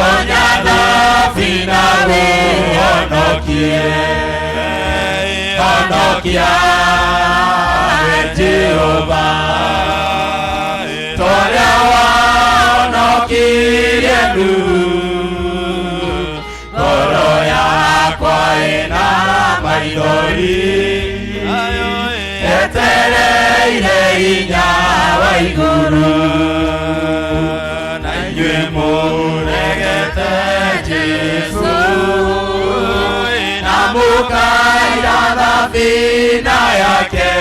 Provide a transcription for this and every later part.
tonyana fina wonokie onokia Jehova toria wonokie nu ngoro yakwa ina maithori etereire hinya wa iguru na inyuĩ mũregete Jesu na mũkaira thabina yake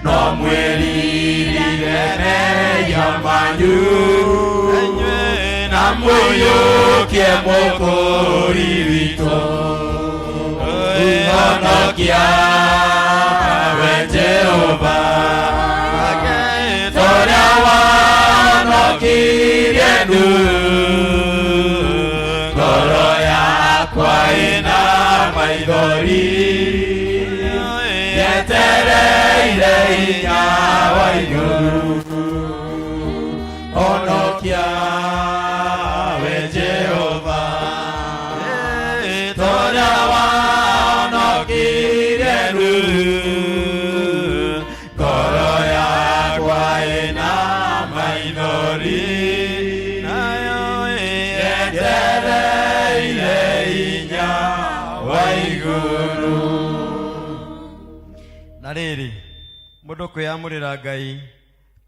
no mwĩririre mehia manyu na mũiyũkie mũkũri witũ honokia we Jehova toria wanokirie ndu ngoro yakwa ina maithori yetereire hinya wa igũrũ honokia we Jehova toria wanokirie ndu ngoro yakwa ina maithori yetereire hinya wa igũrũ. Na rĩrĩ mũndũ kwĩyamũrĩra Ngai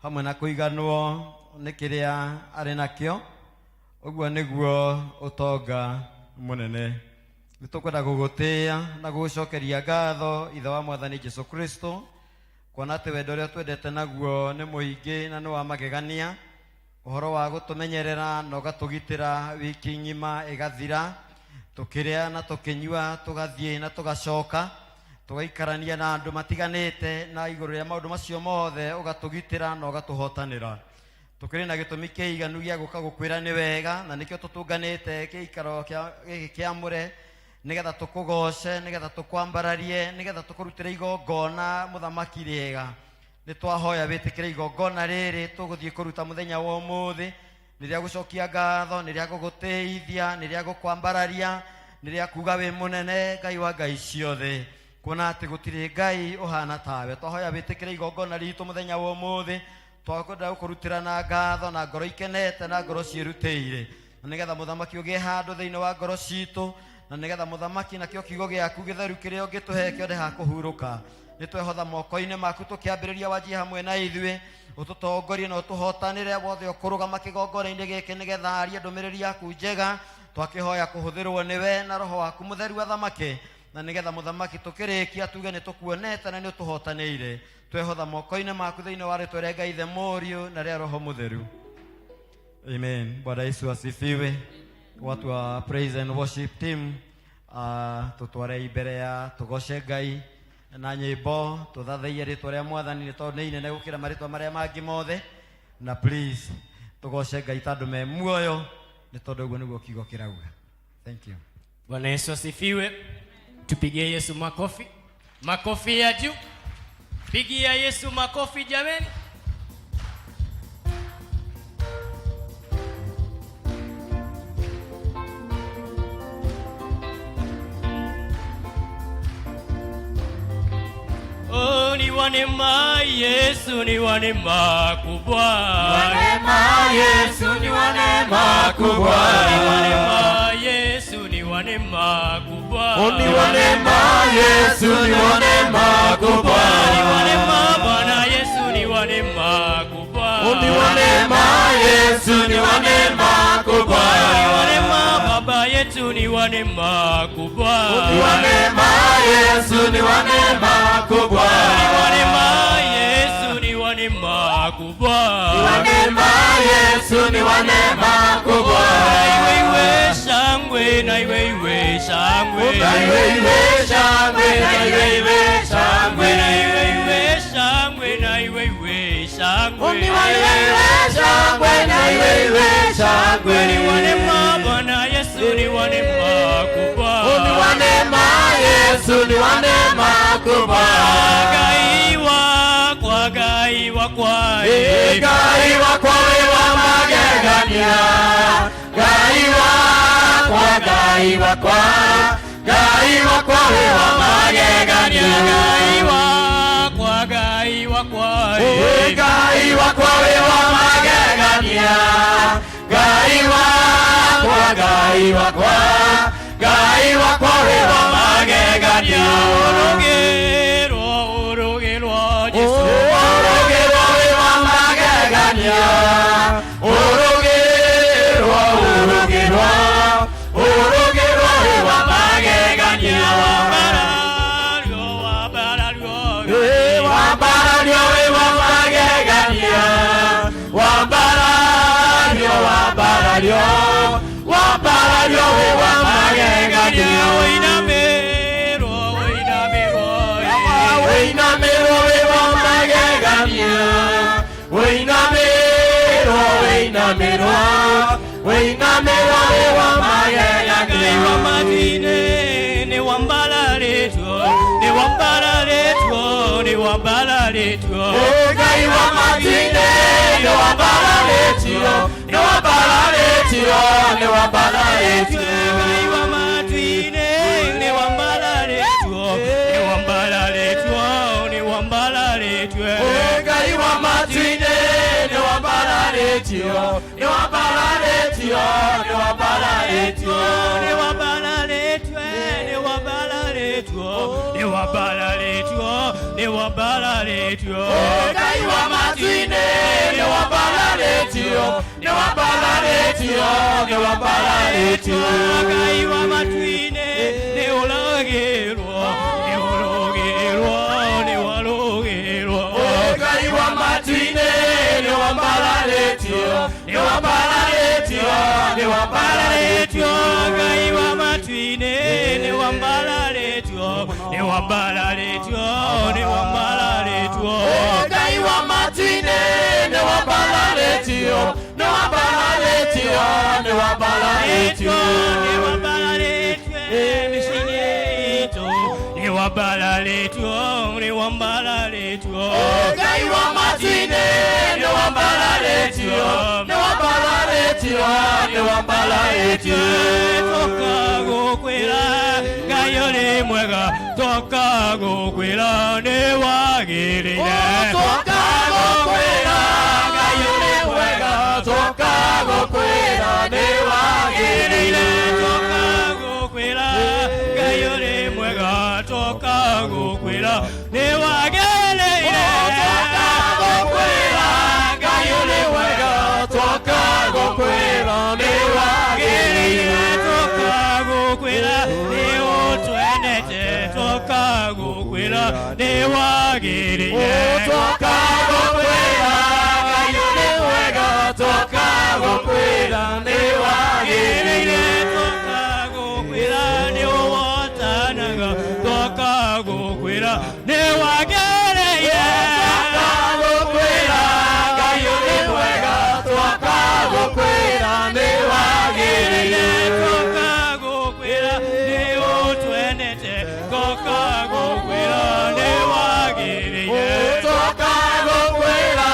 hamwe na kũiganwo nĩ kĩrĩa arĩ nakĩo, ũguo nĩguo ũtonga mũnene. Nĩtũkwenda gũgũtĩĩa na gũgũcokeria ngatho ithe wa Mwathani Jesũ Kristo, kuona atĩ wendo ũrĩa twendete naguo nĩ mũingĩ na nĩ wa magegania, ũhoro wa gũtũmenyerera na ũgatũgitĩra wiki ng'ima ĩgathira, tũkĩrĩa na tũkĩnyua, tũgathiĩ na tũgacoka, tũgaikarania na andũ matiganĩte, na igũrũ rĩa maũndũ macio mothe ũgatũgitĩra na ũgatũhotanĩra. Tũkĩrĩ na gĩtũmi kĩiganu gĩa gũka gũkwĩra nĩ wega, na nĩkĩo tũtũnganĩte gĩikaro gĩkĩ kĩamũre nĩgetha tũkũgoce, nĩgetha tũkwambararie, nĩgetha tũkũrutĩre igongona mũthamaki rĩega. Nĩtwahoya wĩtĩkĩre igongona rĩrĩ tũgũthiĩ kũruta mũthenya wa ũmũthĩ nĩ rĩa gũcokia ngatho, nĩ rĩa gũgũtĩithia, nĩ rĩa gũkwambararia, nĩ rĩa kuga wĩ mũnene, Ngai wa ngai ciothe, kuona atĩ gũtirĩ Ngai ũhana tawe. Twahoya wĩtĩkĩre igongona ritũ mũthenya wa ũmũthĩ, twakwenda gũkũrutĩra na ngatho na ngoro ikenete na ngoro ciĩrutĩire, na nĩgetha mũthamaki ũgĩe handũ thĩinĩ wa ngoro citũ, na nĩgetha mũthamaki nakĩo kiugo gĩaku gĩtheru kĩrĩa ũngĩtũhe kĩonde ha kũhurũka. Nĩtwehodha moko-inĩ maku tũkĩambĩrĩria wanjie hamwe na ithuĩ, ũtũtongorie na ũtũhotanĩre wothe ũkũrũgama kĩgongona-inĩ gĩkĩ nĩgetha arie ndũmĩrĩri yaku njega. Twakĩhoya kũhũthĩrwo nĩwe na roho waku mũtheru athamake, na nĩgetha mũthamaki tũkĩrĩkia tuge nĩtũkuonete na nĩũtũhotanĩire. Twehotha moko-inĩ maku thĩinĩ wa rĩtwa rĩa Ngai Ithe Mũriũ na rĩa Roho Mũtheru. Amen. Bwana Yesu asifiwe. Watu wa praise and worship team, tutware mbere ya tugoce Ngai na nyĩmbo, tuthathaiye rĩtwa rĩa Mwathani tondũ nĩ inene gũkĩra marĩtwa marĩa mangĩ mothe, na please tugoce Ngai tondũ me muoyo, nĩ tondũ ũguo nĩguo kiugo kĩrauga. Thank you. Bwana Yesu asifiwe. Tupigie Yesu makofi. Makofi ya juu. Pigia Yesu makofi jameni. Oh, ni wanema Yesu, ni wanema kubwa. Wanema Yesu, ni wanema kubwa. Ni wanema Yesu, ni wanema kubwa. Oh, ni wanema Yesu, ni wanema kubwa. Ni wanema Bwana Yesu, ni wanema kubwa. Oh, ni wanema Yesu, ni wanema kubwa. Ni wanema Baba yetu, ni wanema kubwa. Ni wanema Yesu, ni wanema kubwa. Ni wanema Yesu, ni wanema kubwa. Ni wanema Yesu, ni wanema kubwa. Na iwe shangwe, na iwe shangwe, na iwe shangwe, na iwe shangwe, na iwe shangwe, na iwe shangwe, ni wanema shangwe, na iwe shangwe. Ni wanema Bwana Yesu, ni wanema kubwa. Ni wanema Yesu, ni wanema kubwa. Ngai wakwa, Ngai wakwa, Ngai wakwa wa magegania, Ngai wakwa, Ngai wakwa, Ngai wakwa we wa magegania. Ngai wakwa, Ngai wakwa, Ngai wakwa we wa magegania. Ngai wakwa, Ngai wakwa, Ngai wakwa we wa magegania. Orogerwa, orogerwa, Jesu. Orogerwa we wa magegania. Orogerwa, orogerwa, orogerwa we wa magegania. Wambarario we wa magegania. Wambarario, wambarario, wambarario we wa magegania. Oinamerwa, oinamerwa, Oinamerwa we wa magegania. Oinamerwa, oinamerwa, oinamerwa we wa magegania. Ngai wa matine, ne wambalaretwo, ne wambalaretwo, ne wambalaretwo. Ngai wa matine, ne wambalaretwo, ne wambalaretwo, ne wambalaretwo. Ngai wa matine, ne wambalaretwo, ne wambalaretwo, ne wambalaretwo. Ngai wa matine, ne wambalaretwo, ne wambalaretwo, ne wambalaretwo. Ne wambalaretwo, ne wambalaretwo, ne wambalaretwo, ne wambalaretwo. Ngai wa matine, ne wambalaretwo, ne wambalaretwo, ne wambalaretwo. Ngai wa matine, ne ologerwo, ne ologerwo, ne ologerwo. Ngai wa matine, ne wambalaretwo, ne wambalaretwo, ne wambalaretwo. Ngai wa matine, ne wambalaretwo, ne wambalaretwo, ne wambalaretwo. Ngai wa matine, ne wambalaretwo, ne wambalaretwo, ne wambalaretwo. Ne wambalaretwo, mishini yetu, ne wambalaretwo, ne wambalaretwo. Ngai wa matine, ne wambalaretwo, ne wambalaretwo, ne wambalaretwo. Toka gukwira, Ngai uri mwega, toka gukwira, ne wagirire. Toka gukwira, Ngai uri mwega, toka gukwira, ne wagirire. Toka gukwira, Ngai uri mwega, toka gukwira, ne wagirire. Toka gukwira, Ngai uri mwega, toka gukwira, ne wagirire. Toka gukwira, ne utwenete, toka gukwira, ne wagirire. Toka gukwira, Ngai uri mwega, toka gukwira, ne wagirire. Toka gukwira, ne uwotanaga, toka gukwira, ne wagirire. Toka gukwira, Ngai uri mwega, toka gukwira, ne wagirire. Toka gukwira, ne utwenete, toka gukwira, ne wagirire. Toka gukwira,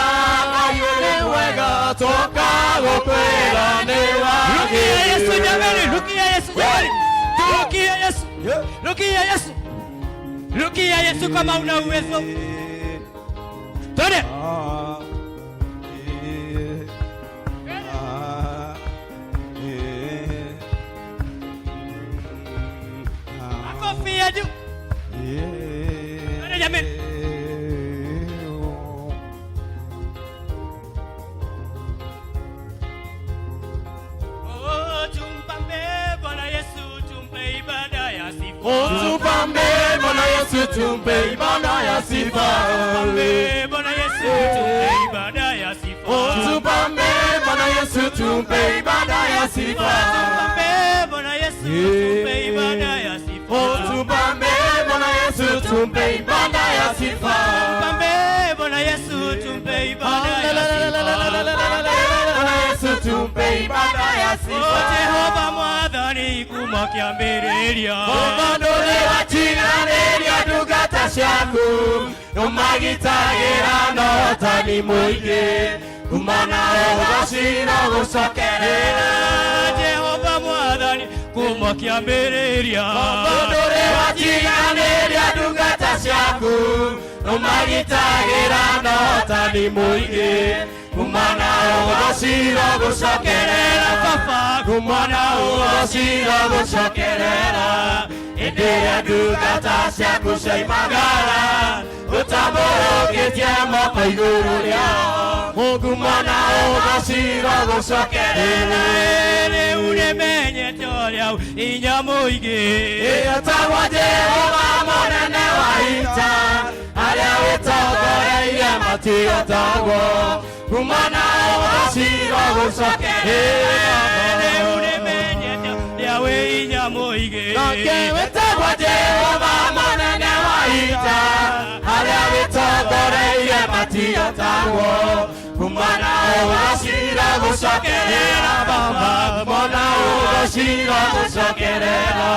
Ngai uri mwega, toka gukwira, ne Rukia Yesu wagirire. jamani, rukia Yesu jamani. Rukia Yesu. Rukia Yesu. Rukia Yesu kama una uwezo. Twende. Makofi ya juu. Twende jamani. Oh, tumpambe Bwana Yesu, tumpe ibada ya sifa. Tupambe Bwana Yesu, tumpe ibada ya sifa. Tumpambe Bwana Yesu, tumpe ibada ya sifa. Tupambe Bwana Yesu, tumpe ibada ya sifa. Tumpambe Bwana Yesu, tumpe ibada ya sifa. Tupambe Bwana Yesu, tumpe ibada ya sifa. Tumpambe Bwana Yesu, tumpe ibada ya sifa. Bwana Yesu, tumpe ibada ya Oh, sifa. Jehova mwathani kuma kiambĩrĩria. Ũmandũri watinanĩria ndungata ciaku, ũmagitagĩra na ũhotani mũingĩ, kumana ũgocino gũcokerera. kuma kiambĩrĩria ndũrĩ watiganĩria ndungata ciaku ũmagitagĩra na ũhotani mũingĩ kumana ũgocira gũcokerera baba kumana ũgocira gũcokerera hĩndĩ ĩrĩa ndungata ciaku cioimagara ũtambũrũkĩtie moko igũrũ rĩao kumana ũgocira gũcokerera rĩu nĩmenyete ũrĩa hinya mũingĩ ĩtagwo Jehova mũnene wa ita arĩa wĩtongoreirie matiotagwo kumana ũgocira gũcokerera rĩu nĩmenyete ũrĩa wĩ hinya mũingĩ nake wĩtagwo Jehova mũnene wa ita arĩa wĩtongoreirie matiotagwo kumana ũgocira gũcokerera baba kumana ũgocira gũcokerera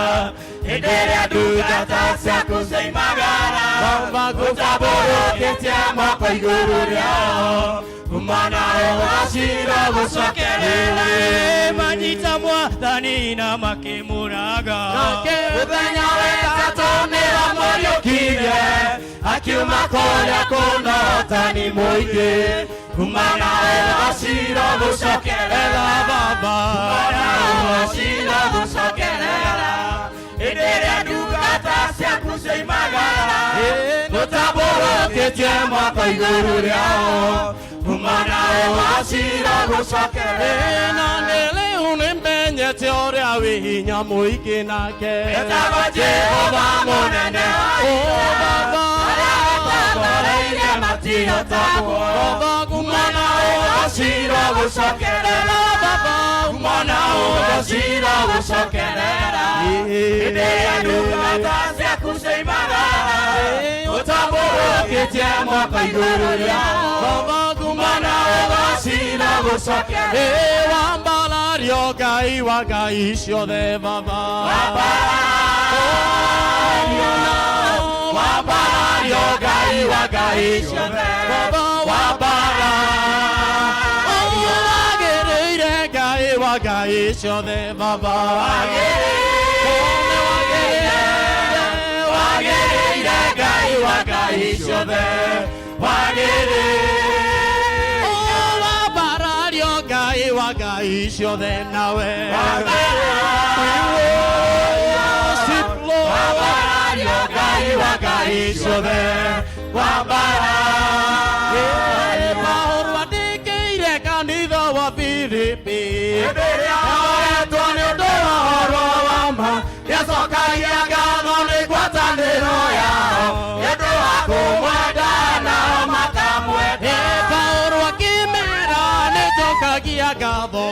hĩndĩ ĩrĩa ndungata ciaku cioimagara ũtambũrũkĩtie moko igũrũ rĩao kumana ũgocira gũcokerera manyita mwathani na makĩmũraga mũthenya wetatũ nĩwamũriũkirie akiuma kũrĩa kwĩna ũhotani mũingĩ kumana ũgocira gũcokerera baba kumana ũgocira gũcokerera hĩndĩ ĩrĩa ndungata ciaku cioimagara ũtambũrũkĩtie moko igũrũ rĩao kumana ũgocira gũcokerera na rĩu nĩmenyete ũrĩa wĩ hinya mũingĩ nake wĩtagwo Jehova mũnene baba arĩa wĩtongoreirie matiotagwo kumana ũgocira gũcokerera baba kumana ũgocira gũcokerera hĩndĩ ĩrĩa ndungata ciaku cioimagara ũtambũrũkĩtie moko igũrũ rĩao kumana ũgocira gũcokerera wambarario Ngai wa ngai ciothe baba wambarario Ngai wa ngai ciothe wagĩrĩire Ngai wa ngai ciothe baba wagĩrĩire Ngai wa ngai ciothe wambarario Ngai wa ngai ciothe nawe wambarario Ngai wa ngai ciothe Paũlũ andĩkĩire kanitha wa Filipi hĩndĩ ĩrĩa oetwo nĩ ũndũ wa ũhoro wa ma nĩacokagia ngatho nĩ ngwatanĩro yao nĩ ũndũ wa kũmwenda nao makamwenda Paũlũ akĩmera nĩnjokagia ngatho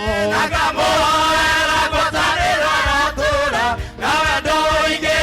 akamũhoera ngwatanĩro ya tũũra na wendo ũingĩ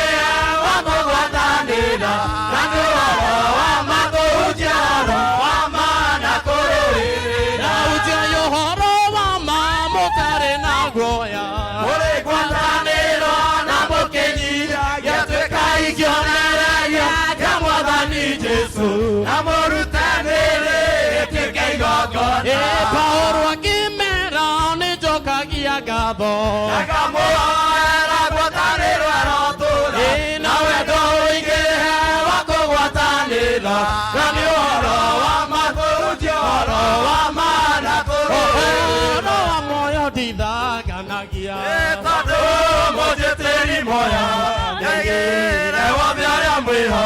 wa kũgwatanĩra na nĩ ũhoro wa ma kũhunjia ũhoro wa ma na kũrũĩrĩra Hunjia ũhoro wa ma mũtarĩ na guoya mũrĩ ngwatanĩro na mũkĩnyia gĩatuĩka ikĩonereria kĩa Mwathani Jesũ na mũrutanĩri gĩtuĩke igongona Paũlũ akĩmera nĩnjokagia ngatho akamũhoera ngwatanĩro ya tũũra na wendo ũingĩ wa kũgwatanĩra na nĩ ũhoro wa ma kũhunjia ũhoro wa ma na kũrũĩrĩra ũhoro wa muoyo ndithaganagia tondũ mũnjĩtĩri muoyo nĩaigĩre wothe arĩa mwĩho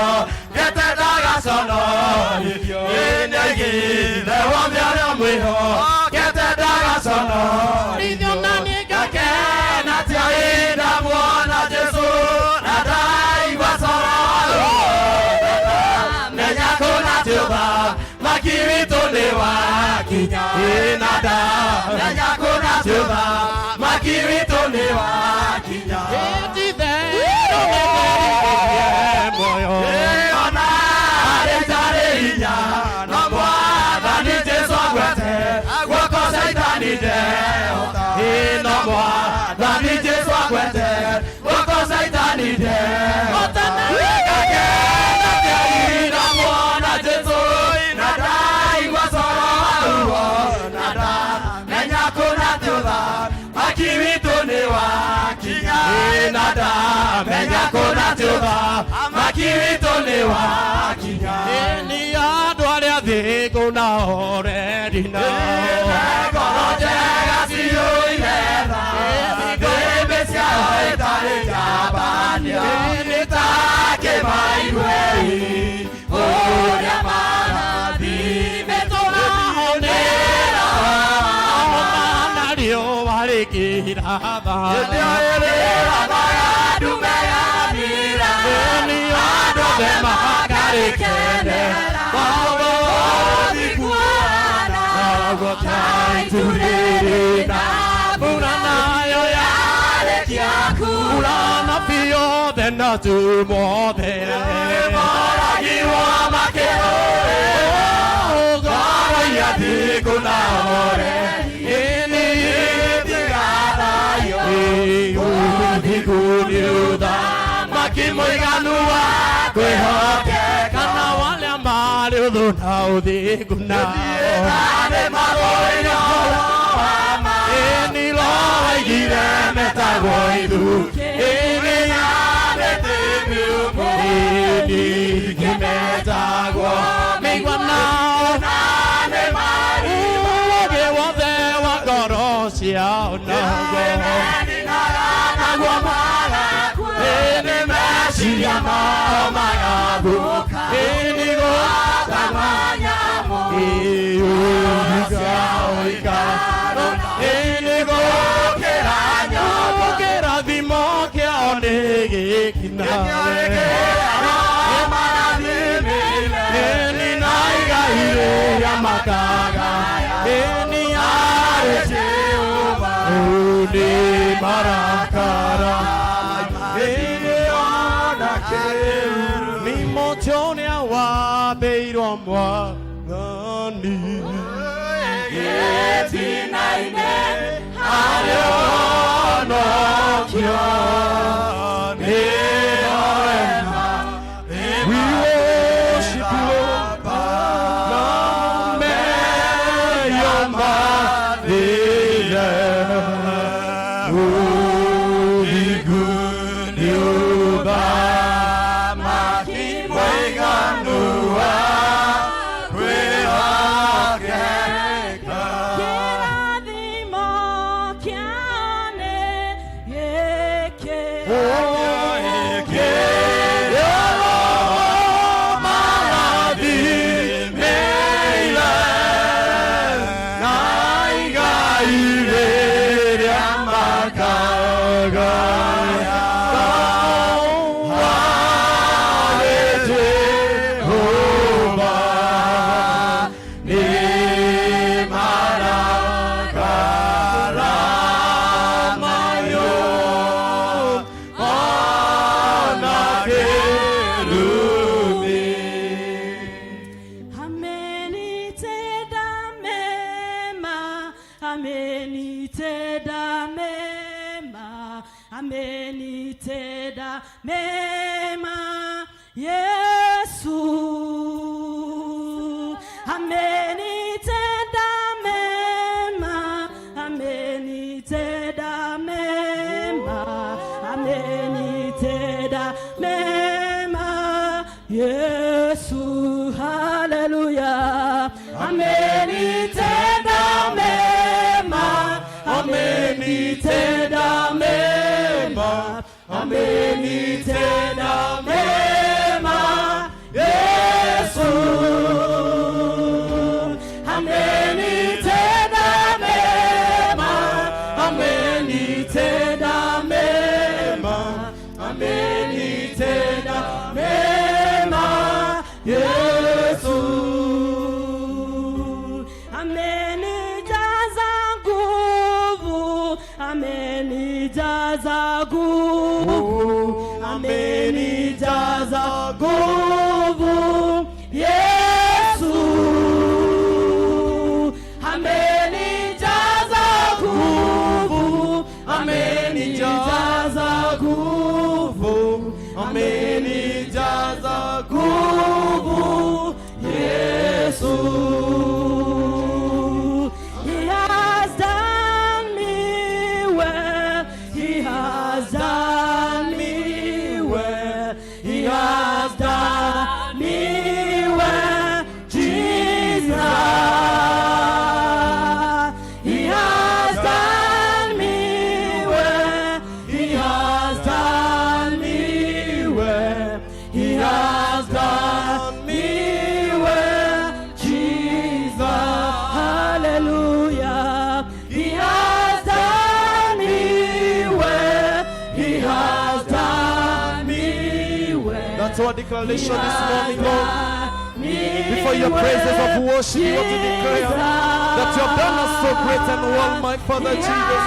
gete ndagaconorithio nĩaigĩre wothe arĩa mwĩho gete ndagaconorithio na nĩngake na tiahinda muona Jesũ na ndaigua coro menya kũna tũtha maki witũ nĩ wakinya na menya kũna tũtha maki witũ nĩ wakinya muoyo ona arĩ tarĩ hinya no Mwathani Jesũ agwete guoko Saitani ndehota no Mwathani Jesũ agwete guoko Saitani ndehota maki witũ nĩ wakinya Nada menya kona tuba makirito ne wakinya Ni adwale ade kona already now Kono jaga siyo ilera Bebe sia etale jabanya Ni take mai wei Oya mana di betona honera Mana dio vale kiraba Elera baya dumaya mira Ni ado de makare kene Bawo di kuana Ago tai turina Burana yo ya de kiaku Burana pio de na tu mo de Mara giwa makero Gara ya di kuna ore Ini digara yo Di kunyuda Makimo iganua Kwe hoke Kana wale ambali uduna udi kuna Ane magoi no Ini loa igire meta goidu Ini ane tibi umu Ini kimeta go Mingwa nao Nane mari Uge wade wakoro siao nago Ini nagwa mara Ini meshiya maya buka Ini go Tamanya mo Iuga oiga Ini go Keranya Kera dimo ke onege kina Ini naiga ire yamakaga Ini arete uba Uni marakara Ini ona keru Mimo chone awa beiro mwa Nani Yeti naine Aleo no kyo Neorema We worship you Name yoma Dile Udi good yuba Makimo iganua Kwe hakeka amenitenda mema, amenitenda mema, Yesu amenitenda mema, amenitenda mema, amenitenda mema, Yesu, haleluya, amenitenda mema, amenitenda mema, amenitenda mema, Yesu amenitenda mema, amenitenda mema, amenitenda mema, Yesu amenijaza nguvu, amenijaza nguvu, amenijaza nguvu, Yesu amenijaza nguvu, amenijaza nguvu, amenijaza nguvu, Yesu. He has done me well, He has done to our declaration this morning, Lord. Before your praises of worship, you want to declare that you have done us so great and well, my Father Jesus.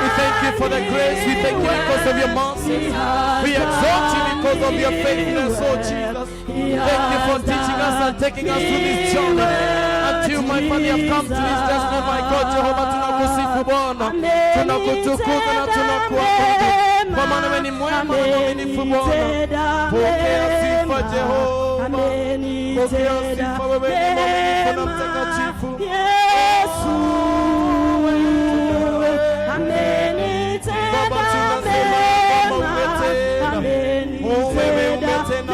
We thank you for the grace. We thank you because of your mercy. We exalt you because of your faithfulness, oh Jesus. Thank you for teaching us and taking us through this journey. Until my Father, you have come to this destiny, my God, Jehovah, tunakusifu Bwana, tunakutukuza na tunakuabudu. Kwa maana wewe ni mwema na mwaminifu Bwana. Pokea sifa Jehova. Pokea sifa, wewe ni mwaminifu na mtakatifu. Yesu amenitenda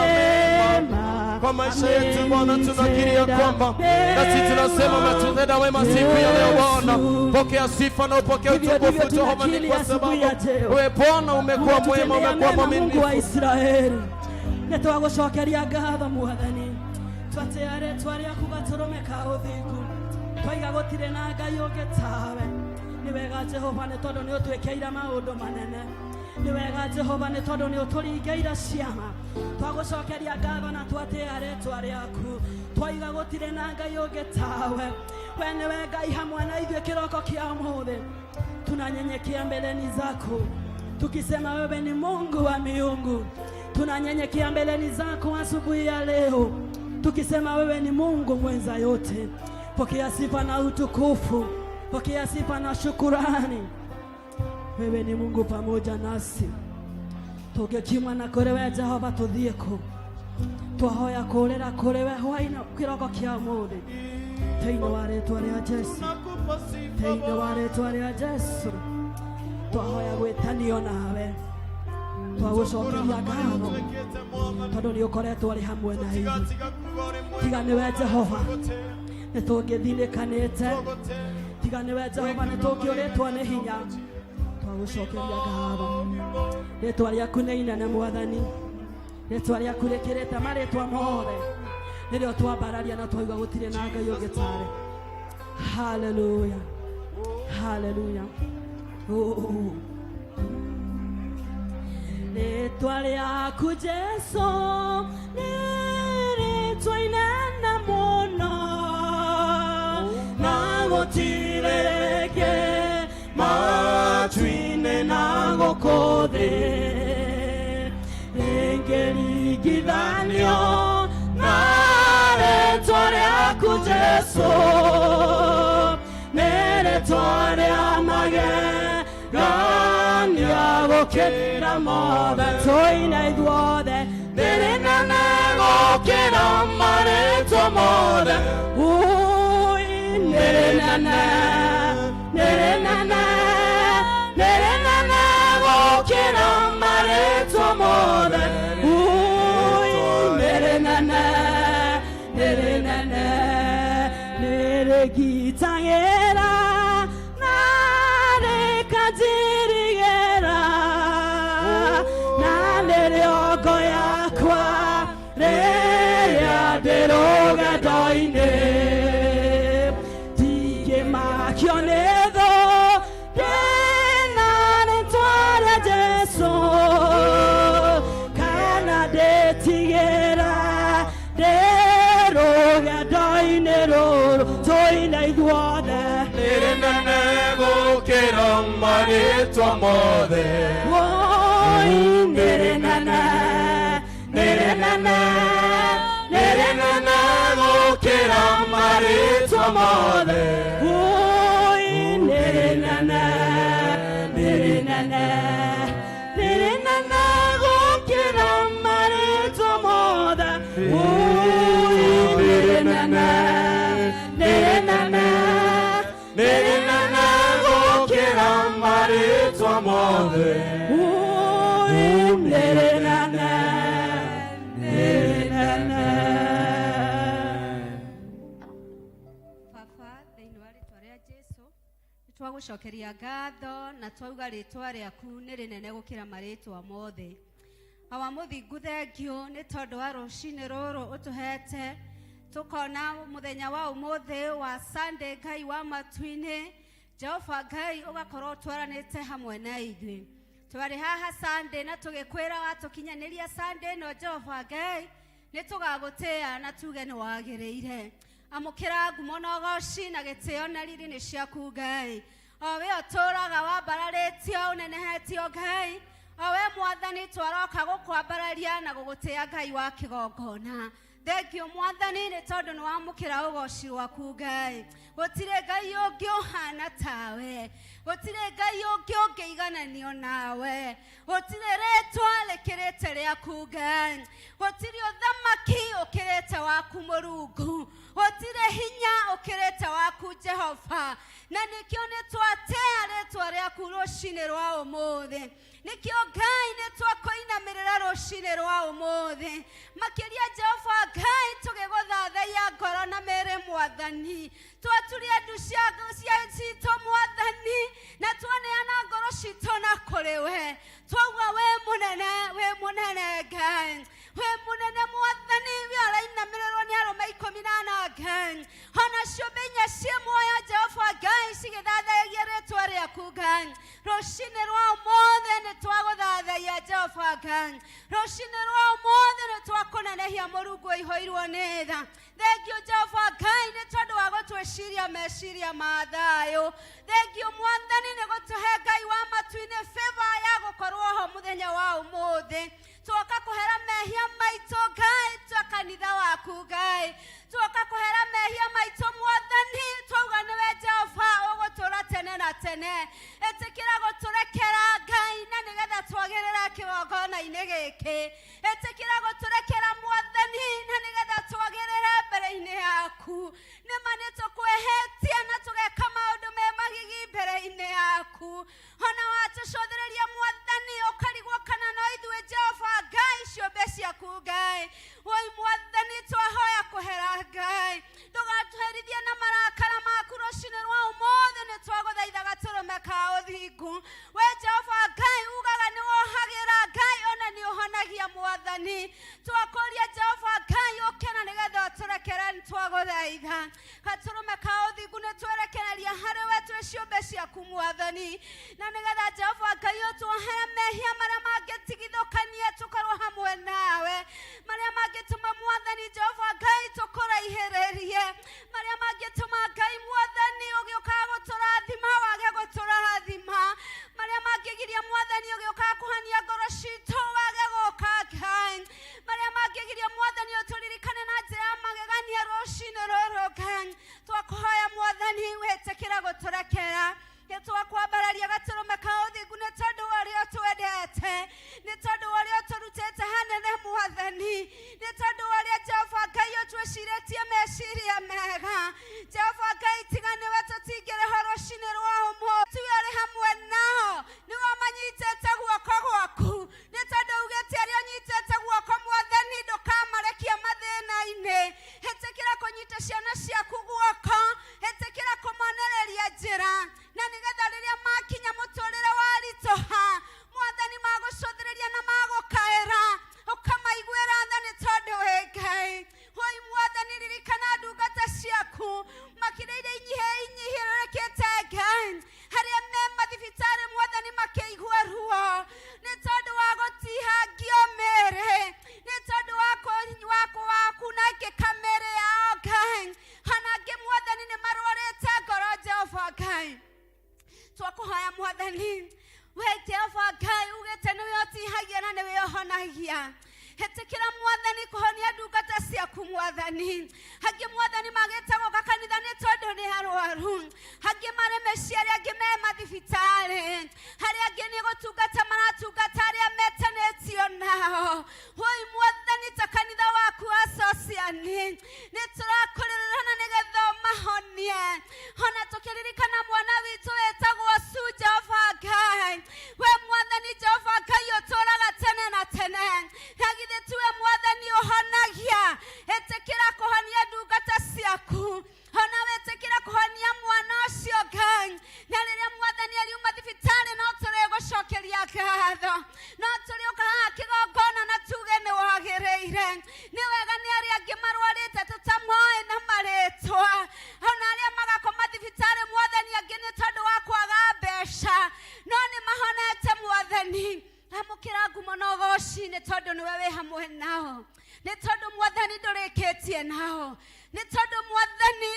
mema. Kwa maisha yetu Bwana, tunakiri ya kwamba nasi tunasema umetutenda wema siku ya leo Bwana. Pokea sifa na upokea utukufu Jehova, ni kwa sababu wewe Bwana umekuwa mwema, umekuwa mwaminifu. Mungu wa Israeli, nitwagucokeria ngatho Mwathani, twateare twaria kugaturumika uthingu, twaiga gutire na Ngai ungi tawe. Ni wega Jehova ni tondu ni utwekeira maundu manene. Ni wega Jehova ni tondu ni uturingeira ciama. Twagucokeria ngatho na twateare twariaku, twaiga gutire na Ngai ungi tawe. We ni we Ngai hamwe na ithuĩ kiroko kia umuthi, tunanyenyekea mbeleni zako tukisema wewe ni Mungu wa miungu. Tunanyenyekea mbeleni zako asubuhi ya leo tukisema wewe ni Mungu mwenza yote. Pokea sifa na utukufu, pokea sifa na shukurani. Wewe ni Mungu pamoja nasi, tugekimwa na kurewe Jehova tuthieko, twahoya kurera kurewe hwaina kiroko kia umuthi. Teino wa rĩtwa rĩa Jesu, teino wa rĩtwa rĩa Jesu, twahoya gwĩtanio nawe, twagucokeria ngatho tondũ nĩ ũkoretwo arĩ hamwe na ithuĩ. Tiga nĩwe Jehova nĩtũngĩthinĩkanĩte, tiga nĩwe Jehova nĩtũngĩũrĩtwo nĩ hinya. Twagucokeria ngatho, rĩtwa rĩaku nĩ inene Mwathani, rĩtwa rĩaku rĩkĩrĩte marĩtwa mothe. Nĩrĩo twambararia na twauga gũtirĩ na Ngai ũngĩ tawe. Hallelujah, hallelujah. Rĩtwa rĩaku Jesu nĩ rĩtwa inene mũno, na gũtirĩ rĩngĩ matu-inĩ na gũkũ thĩ rĩngĩringithanio na rĩtwa rĩaku Jesu. Nĩ rĩtwa rĩa magegania gũkĩra mothe, tũine ithuothe. Nĩ rĩnene gũkĩra marĩtwa mothe, nĩ rĩnene, nĩ rĩnene, nĩ rĩnene gũkĩra marĩtwa mothe, nĩ rĩnene, nĩ rĩnene, nĩ rĩgitagĩra na rĩkanjirigĩra, na nĩrĩo ngo yakwa rĩrĩa ndĩ rũgendo-inĩ. Ndingĩmakio nĩ thũ ndĩna rĩtwa rĩa Jesu, kana ndĩtigĩra ndĩ rũgendo-inĩ rũrũ tũine ithuothe. Nĩ rĩnene gũkĩra marĩtwa mothe, Nĩ rĩnene, nĩ rĩnene, nĩ rĩnene gũkĩra marĩtwa mothe. Nĩ rĩnene, nĩ rĩnene, nĩ rĩnene gũkĩra marĩtwa mothe. Nĩ rĩnene, nĩ rĩnene, Nĩ rĩnene gũkĩra marĩtwa mothe. nĩ rĩnene, nĩ rĩnene. Baba, thĩinĩ wa rĩtwa rĩa Jesu nĩtwagũcokeria ngatho na twauga rĩtwa rĩaku nĩ rĩnene gũkĩra marĩtwa mothe. Awa mũthingu thengio nĩ tondũ wa rũcinĩ rũrũ ũtũhete tukona mũthenya wa ũmũthĩ wa Sunday, Ngai wa matu-inĩ. Jehova Ngai ũgakorwo twaranĩte hamwe na ithuĩ. twari haha Sunday na tugikwira watukinyanĩria Sunday no Jehova Ngai nĩtũgagũtĩa na tuge nĩ wagĩrĩire amũkĩra ngumo na ũgooci na gĩtĩo na riri nĩ ciaku Ngai o we ũtũũraga wambararĩtio ũnenehetio Ngai o we Mwathani twaroka gũkwambararia na gũgũtĩa Ngai wa kĩgongona thengio Mwathani nĩ tondũ nĩ wamũkĩra ũgooci waku Ngai gũtirĩ Ngai ũngĩ ũhana tawe gũtirĩ Ngai ũngĩ ũngĩigananio nawe gũtirĩ rĩtwa rĩkĩrĩte rĩaku Ngai gũtirĩ ũthamaki ũkĩrĩte waku Mũrungu gũtirĩ hinya ũkĩrĩte waku Jehova na nĩkĩo nĩtwatĩa rĩtwa rĩaku rũcinĩ rwa ũmũthĩ nĩkĩo Ngai nĩtwakũinamĩrĩra rũcinĩ rwa ũmũthĩ makĩria Jehova Ngai tũgĩgũthathaiya ngoro na mĩĩrĩ Mwathani twaturia ndu citũ Mwathani na twaneana ngoro citũ na kũrĩ we twauga we mũnene Ngai we mũnene Mwathani we arainamĩrĩrwo nĩ arũme 14 Ngai ona ciũmbe 4 cia muoyo Jehova Ngai cigĩthathaiya rĩtwa rĩaku Ngai rũcinĩ rwa ũmũthĩ nĩtwagũthathaiya Jehova Ngai rũcinĩ rwa ũmũthĩ nĩtwakũnenehia Mũrungu ũihũirwo nĩ tha thengio Jehova Ngai nĩ tondũ wa gũtwĩciria meciria ma thayũ thengio Mwathani nĩ gũtũhe Ngai wa matu-inĩ favor ya gũkorwo ho mũthenya wa ũmũthĩ twoka kũhera mehia maitũ Ngai twa kanitha waku Ngai twoka kũhera mehia maitũ Mwathani twauga nĩwe Jehova ũgũtũũra tene na tene ĩtĩkĩra gũtũrekera Ngai na nĩgetha twagĩrĩra kĩgongona-inĩ gĩkĩ ĩtĩkĩra gũtũrekera Mwathani na nĩgetha twagĩrĩra mbere-inĩ yaku nĩma nĩtũkwĩhĩtie na tũgeka maũndũ me magigi mbere-inĩ yaku ona watũcũthĩrĩria Mwathani ũkarigwo kana no ithuĩ Jehova Ngai ciũmbe ciaku Ngai woi Mwathani twahoya kũhera Ngai ndũgatũherithie na marakara maku rũcinĩ rwa ũmũthĩ nĩtwagũthaitha gatũrũme ka ũthingu we Jehova Ngai ugaga nĩwohagĩra Ngai ona nĩũhonagia Mwathani twakũria Jehova Ngai ũke na nĩgetha ũtũrekere nĩtwagũthaitha gatũrũme ka ũthingu nĩtwerekereria harĩ we twĩ ciũmbe ciaku Mwathani na nĩgetha Jehova Ngai ũtũohere mehia marĩa mangĩtigithũkania tũkorwo hamwe nawe marĩa mangĩtũma Mwathani Jehova Ngai tũkũraihĩrĩrie marĩa mangĩtũma Ngai Mwathani ũgĩũkaga gũtũrathima wage gũtũrathima marĩa mangĩgiria Mwathani ũgĩũkaga kũhania ngoro citũ wage gũka Ngai marĩa mangĩgiria Mwathani ũtũririkane na njĩra ya magegania rũcinĩ rũrũ Ngai twakũhoya Mwathani wĩtĩkĩra gũtũrekera nĩtwakwambararia gatũrũme ka ũthingu nĩ tondũ ũrĩa ũtwendete nĩ tondũ ũrĩa ũtũrutĩte hanene Mwathani nĩ tondũ ũrĩa Jehova Ngai ũtwĩcirĩtie meciria mega Jehova Ngai tiga nĩwe tũtingĩrĩho rũcinĩ rwa ũmũthĩ tiwe ũrĩ hamwe nao nĩwe manyitĩte guoko gwaku nĩ tondũ ugĩte arĩa ũnyitĩte guoko Mwathani ndũkamarekia mathĩna-inĩ ĩtĩkĩra kũnyita ciana ciaku guoko ĩtĩkĩra kũmonereria njĩra na nĩgetha rĩrĩa makinya mũtũrĩre wa ritũha Mwathani magũcũthĩrĩria na magũkaĩra ũkamaiguĩra tha nĩ tondũ wĩ Ngai woi Mwathani ririkana ndungata ciaku makĩria iria inyihĩrĩrĩkĩte Ngai harĩa me mathibitarĩ Mwathani makĩigua ruo nĩ tondũ wa gũtihangio mĩĩrĩ nĩ tondũ wa kunangĩka mĩĩrĩ yao Ngai ona angĩ Mwathani nĩ marwarĩte ngoro Jehova Ngai twakũhoya Mwathani we Jehova Ngai ugĩte nĩwe ũtihagia na nĩwe ũhonagia ĩtĩkĩra Mwathani kũhonia ndungata ciaku Mwathani angĩ Mwathani magĩte gũka kanitha nĩ tondũ nĩ arwaru angĩ marĩ mĩciĩ arĩa angĩ me mathibitarĩ harĩa angĩ nĩ gũtungata maratungata arĩa metanĩtio nao woi Mwathani ta kanitha waku wa Sociani nĩ tũrakũrĩrĩra na nĩgetha ũmahonie ona tũkĩririkana mwana witũ wĩtagwo Su Jehova Ngai we Mwathani Jehova Ngai ũtũũraga tene na tene githĩ tiwe Mwathani ũhonagia ĩtĩkĩra kũhonia ndungata ciaku ona wĩtĩkĩra kũhonia mwana ũcio Ngai na rĩrĩa Mwathani ariuma thibitarĩ no tũrĩgũcokeria ngatho no tũrĩũka haha kĩgongona na tuge nĩ wagĩrĩire nĩ wega nĩ arĩa angĩ marwarĩte tũtamoĩ na marĩtwa ona arĩa magakoma thibitarĩ Mwathani angĩ nĩ tondũ wa kwaga mbeca no nĩ mahonete Mwathani mwathani amukira ngumo na ugoci nĩ tondũ nĩwe wĩ hamwe nao, nĩ tondũ mwathani ndũrĩkĩtie nao, nĩ tondũ mwathani